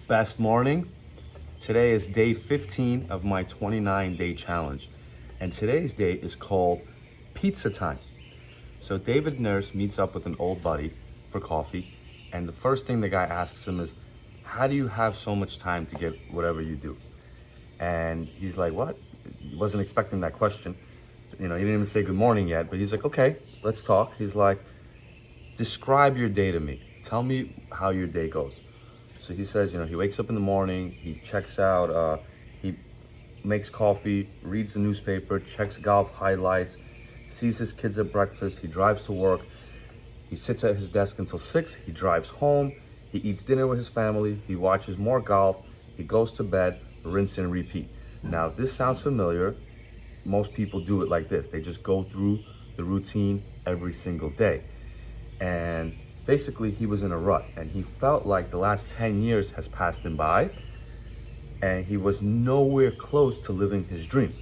best morning. Today is day 15 of my 29-day challenge. And today's day is called pizza time. So David Nurse meets up with an old buddy for coffee. And the first thing the guy asks him is, how do you have so much time to get whatever you do? And he's like, what? He wasn't expecting that question. He didn't even say good morning yet, but he's like, okay, let's talk. He's like, describe your day to me. Tell me how your day goes. So he says, he wakes up in the morning, he checks out, he makes coffee, reads the newspaper, checks golf highlights, sees his kids at breakfast, he drives to work, he sits at his desk until 6, he drives home, he eats dinner with his family, he watches more golf, he goes to bed, rinse and repeat. Now, if this sounds familiar, most people do it like this. They just go through the routine every single day. And basically, he was in a rut, and he felt like the last 10 years has passed him by, and he was nowhere close to living his dream.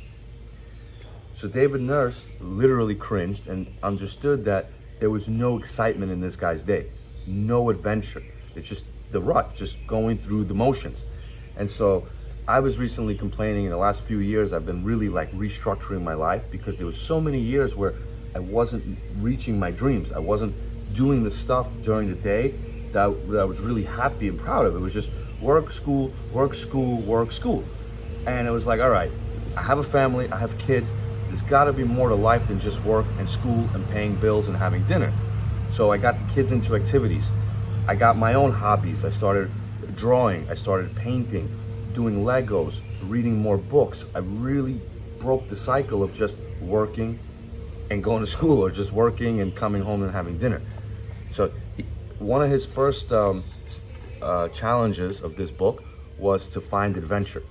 So David Nurse literally cringed and understood that there was no excitement in this guy's day, no adventure. It's just the rut, just going through the motions. And so I was recently complaining in the last few years, I've been really like restructuring my life because there was so many years where I wasn't reaching my dreams. I wasn't doing the stuff during the day that I was really happy and proud of. It was just work, school, work, school, work, school. And it was like, all right, I have a family, I have kids. There's gotta be more to life than just work and school and paying bills and having dinner. So I got the kids into activities. I got my own hobbies. I started drawing, I started painting, doing Legos, reading more books. I really broke the cycle of just working and going to school, or just working and coming home and having dinner. So one of his first challenges of this book was to find adventure.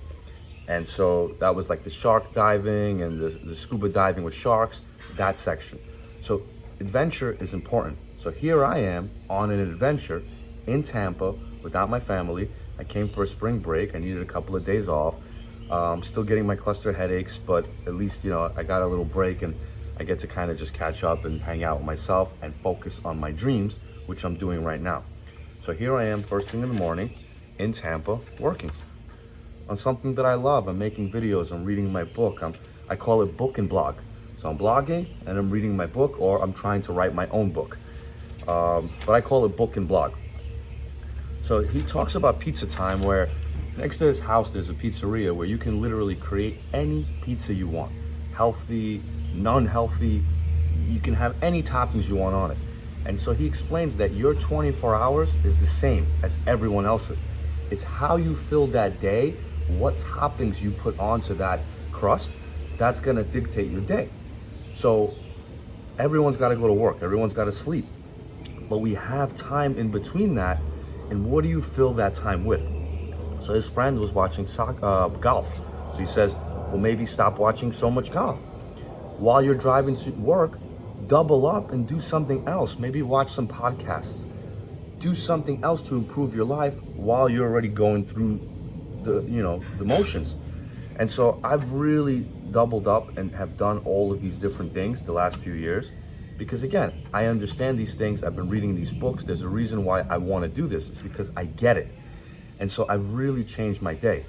And so that was like the shark diving and the scuba diving with sharks, that section. So adventure is important. So here I am on an adventure in Tampa without my family. I came for a spring break. I needed a couple of days off. Still getting my cluster headaches, but at least, I got a little break and I get to kind of just catch up and hang out with myself and focus on my dreams, which I'm doing right now. So here I am first thing in the morning in Tampa working on something that I love. I'm making videos, I'm reading my book. I call it book and blog. So I'm blogging and I'm reading my book, or I'm trying to write my own book. But I call it book and blog. So he talks about pizza time, where next to his house there's a pizzeria where you can literally create any pizza you want. Healthy, non-healthy, you can have any toppings you want on it. And so he explains that your 24 hours is the same as everyone else's. It's how you fill that day, what toppings you put onto that crust, that's gonna dictate your day. So everyone's gotta go to work, everyone's gotta sleep, but we have time in between that, and what do you fill that time with? So his friend was watching golf. So he says, well, maybe stop watching so much golf. While you're driving to work, double up and do something else. Maybe watch some podcasts. Do something else to improve your life while you're already going through the motions. And so I've really doubled up and have done all of these different things the last few years. Because again, I understand these things. I've been reading these books. There's a reason why I want to do this. It's because I get it. And so I've really changed my day.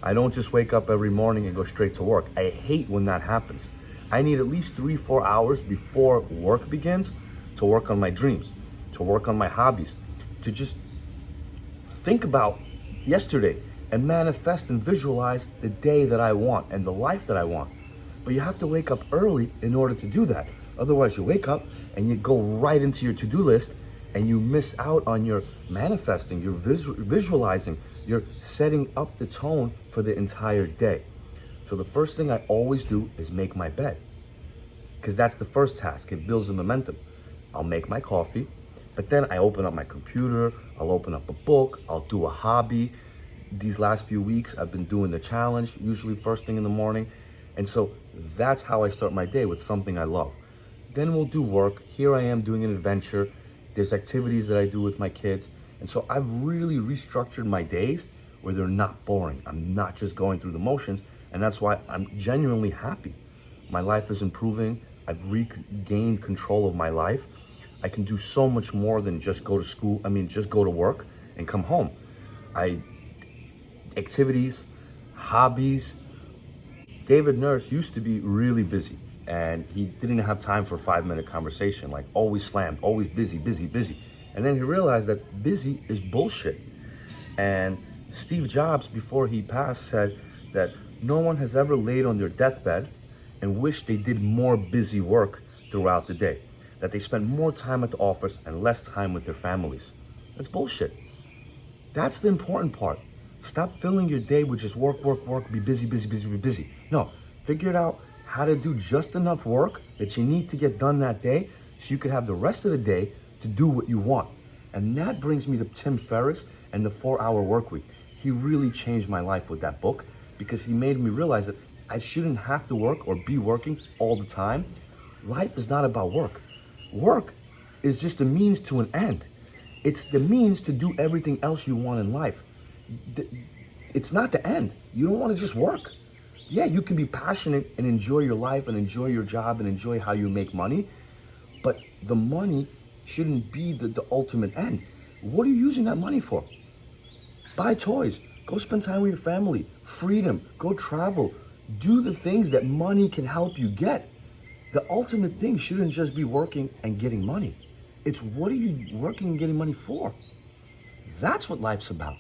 I don't just wake up every morning and go straight to work. I hate when that happens. I need at least 3-4 hours before work begins to work on my dreams, to work on my hobbies, to just think about yesterday and manifest and visualize the day that I want and the life that I want. But you have to wake up early in order to do that. Otherwise, you wake up and you go right into your to-do list and you miss out on your manifesting, your visualizing, you're setting up the tone for the entire day. So the first thing I always do is make my bed, because that's the first task. It builds the momentum. I'll make my coffee, but then I open up my computer, I'll open up a book, I'll do a hobby. These last few weeks, I've been doing the challenge, usually first thing in the morning. And so that's how I start my day, with something I love. Then we'll do work. Here I am doing an adventure. There's activities that I do with my kids. And so I've really restructured my days where they're not boring. I'm not just going through the motions. And that's why I'm genuinely happy. My life is improving. I've regained control of my life. I can do so much more than just go to school. Just go to work and come home. I activities, hobbies. David Nurse used to be really busy and he didn't have time for a 5 minute conversation, like always slammed, always busy, busy, busy. And then he realized that busy is bullshit. And Steve Jobs, before he passed, said that no one has ever laid on their deathbed and wished they did more busy work throughout the day, that they spent more time at the office and less time with their families. That's bullshit. That's the important part. Stop filling your day with just work, work, work, be busy, busy, busy, be busy. No, figure out how to do just enough work that you need to get done that day so you could have the rest of the day to do what you want. And that brings me to Tim Ferriss and the 4 Hour Work Week. He really changed my life with that book because he made me realize that I shouldn't have to work or be working all the time. Life is not about work. Work is just a means to an end. It's the means to do everything else you want in life. It's not the end. You don't want to just work. Yeah, you can be passionate and enjoy your life and enjoy your job and enjoy how you make money, but the money shouldn't be the ultimate end. What are you using that money for? Buy toys, go spend time with your family, freedom, go travel, do the things that money can help you get. The ultimate thing shouldn't just be working and getting money. It's what are you working and getting money for? That's what life's about.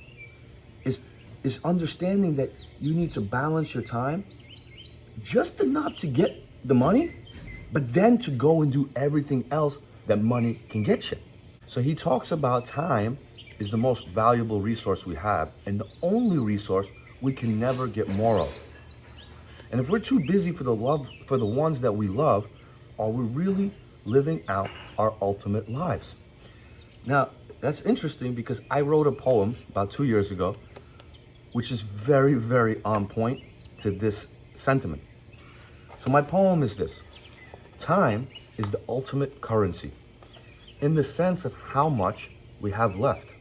Is understanding that you need to balance your time just enough to get the money, but then to go and do everything else that money can get you. So he talks about time is the most valuable resource we have and the only resource we can never get more of. And if we're too busy for the ones that we love, are we really living out our ultimate lives? Now, that's interesting because I wrote a poem about 2 years ago which is very, very on point to this sentiment. So my poem is this: time is the ultimate currency in the sense of how much we have left.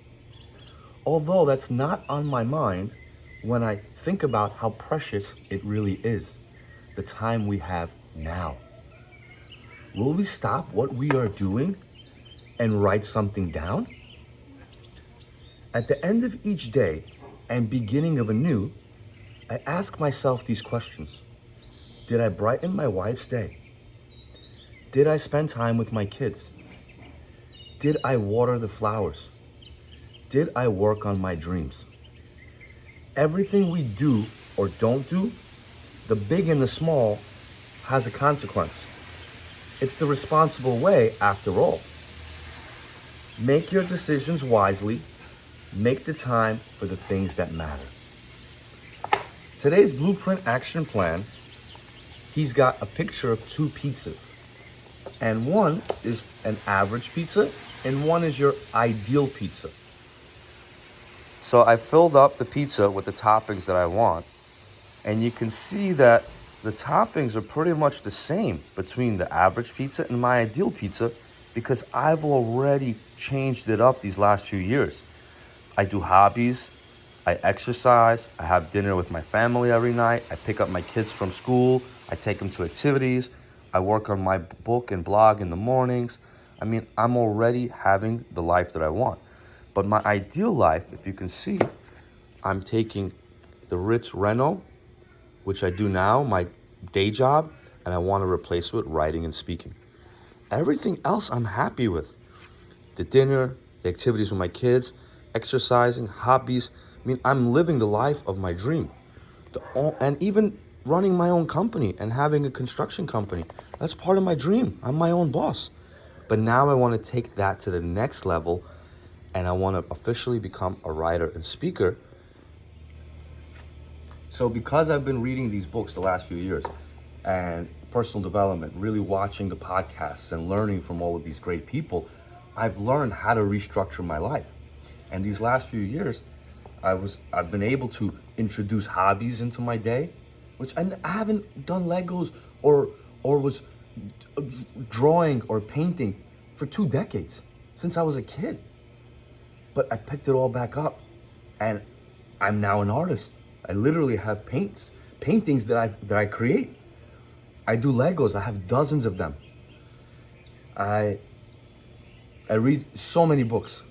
Although that's not on my mind when I think about how precious it really is, the time we have now. Will we stop what we are doing and write something down? At the end of each day, and beginning of a new, I ask myself these questions. Did I brighten my wife's day? Did I spend time with my kids? Did I water the flowers? Did I work on my dreams? Everything we do or don't do, the big and the small, has a consequence. It's the responsible way after all. Make your decisions wisely. Make the time for the things that matter. Today's blueprint action plan, he's got a picture of 2 pizzas. And one is an average pizza and one is your ideal pizza. So I filled up the pizza with the toppings that I want. And you can see that the toppings are pretty much the same between the average pizza and my ideal pizza because I've already changed it up these last few years. I do hobbies, I exercise, I have dinner with my family every night, I pick up my kids from school, I take them to activities, I work on my book and blog in the mornings. I mean, I'm already having the life that I want. But my ideal life, if you can see, I'm taking the Ritz Reno, which I do now, my day job, and I want to replace it with writing and speaking. Everything else I'm happy with. The dinner, the activities with my kids, exercising, hobbies. I mean, I'm living the life of my dream. And even running my own company and having a construction company, that's part of my dream. I'm my own boss. But now I want to take that to the next level and I want to officially become a writer and speaker. So because I've been reading these books the last few years and personal development, really watching the podcasts and learning from all of these great people, I've learned how to restructure my life. And these last few years, I've been able to introduce hobbies into my day, which I haven't done Legos or was drawing or painting for 2 decades, since I was a kid. But I picked it all back up and I'm now an artist. I literally have paintings that I create. I do Legos, I have dozens of them. I read so many books.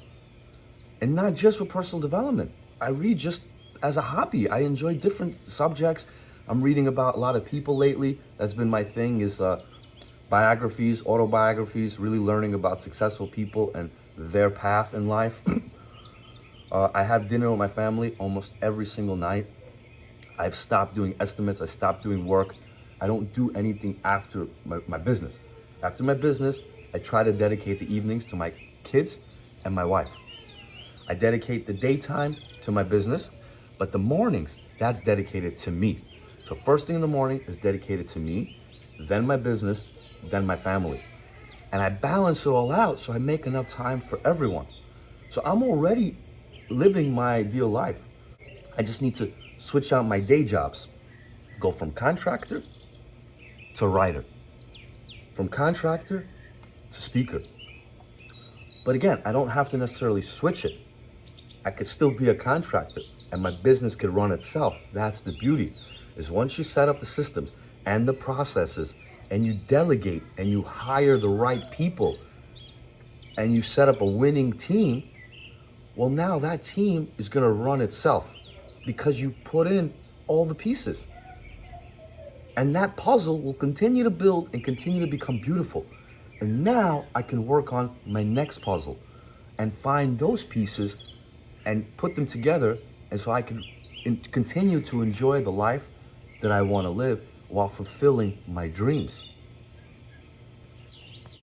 And not just for personal development. I read just as a hobby. I enjoy different subjects. I'm reading about a lot of people lately. That's been my thing, is biographies, autobiographies, really learning about successful people and their path in life. I have dinner with my family almost every single night. I've stopped doing estimates. I stopped doing work. I don't do anything after my business. After my business, I try to dedicate the evenings to my kids and my wife. I dedicate the daytime to my business, but the mornings, that's dedicated to me. So first thing in the morning is dedicated to me, then my business, then my family. And I balance it all out so I make enough time for everyone. So I'm already living my ideal life. I just need to switch out my day jobs, go from contractor to writer, from contractor to speaker. But again, I don't have to necessarily switch it. I could still be a contractor and my business could run itself. That's the beauty, is once you set up the systems and the processes and you delegate and you hire the right people and you set up a winning team, well, now that team is going to run itself because you put in all the pieces. And that puzzle will continue to build and continue to become beautiful. And now I can work on my next puzzle and find those pieces and put them together, and so I can continue to enjoy the life that I want to live while fulfilling my dreams.